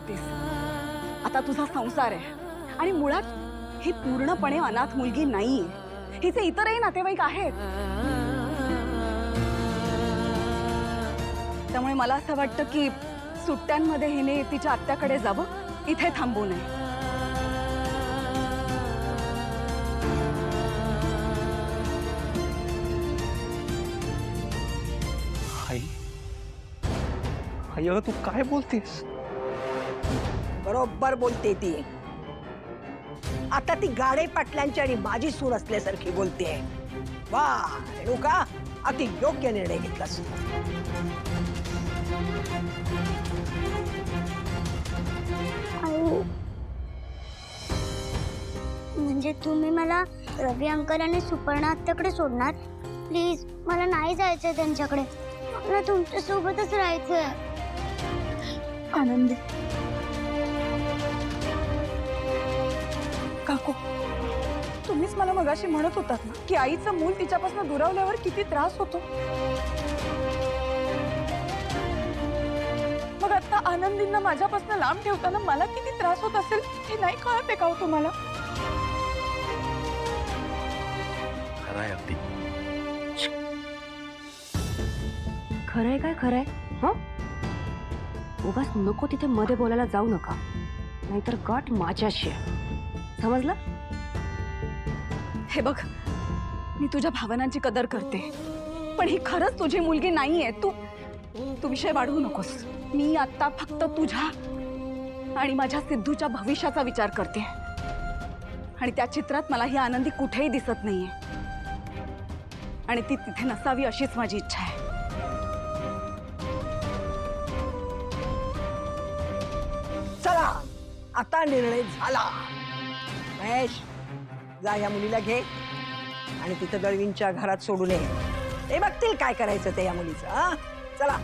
होतीस. आता तुझा संसार आहे आणि मुळात ही पूर्णपणे अनाथ मुलगी नाहीये. हिचे इतरही नातेवाईक आहेत. त्यामुळे मला असं वाटतं की सुट्ट्यांमध्ये हिने तिच्या आत्याकडे जावं, इथे थांबू नये. आई आई, अगं तू काय बोलतेस? बरोबर बोलते ती. आता ती गाडे पाटलांची आणि माझी सून असल्यासारखी बोलते. वा रेणुका, अति योग्य निर्णय घेतलास. आई, म्हणजे तुम्ही मला रवी अंकल आणि सुपर्णा आत्याकडे सोडणार? प्लीज, मला नाही जायचंय त्यांच्याकडे. मला तुमच्या सोबतच राहायचंय. आनंदी काकू, तुम्हीच मला मगाशी म्हणत होतात ना की आईचं मूल तिच्यापासून दुरावल्यावर किती त्रास होतो. मग आता आनंदींना माझ्यापासून लांब ठेवताना मला किती त्रास होत असेल हे नाही कळत का हो तुम्हाला? खरंय अगदी. खरंय काय खरंय? हं? उगाच नको तिथे मध्ये बोलायला जाऊ नका, नाहीतर गाठ माझ्याशी आहे. समजलं? हे बघ, मी तुझ्या भावनांची कदर करते, पण ही खरंच तुझी मुलगी नाहीये. तू विषय वाढवू नकोस. मी आता फक्त तुझ्या आणि माझ्या सिद्धूच्या भविष्याचा विचार करते आणि त्या चित्रात मला ही आनंदी कुठेही दिसत नाहीये आणि ती तिथे नसावी अशीच माझी इच्छा आहे. चला, आता निर्णय झाला. महेश, जा या मुलीला घे आणि तिथं दळवींच्या घरात सोडून ये. ते बघतील काय करायचं ते या मुलीचं. हा, चला.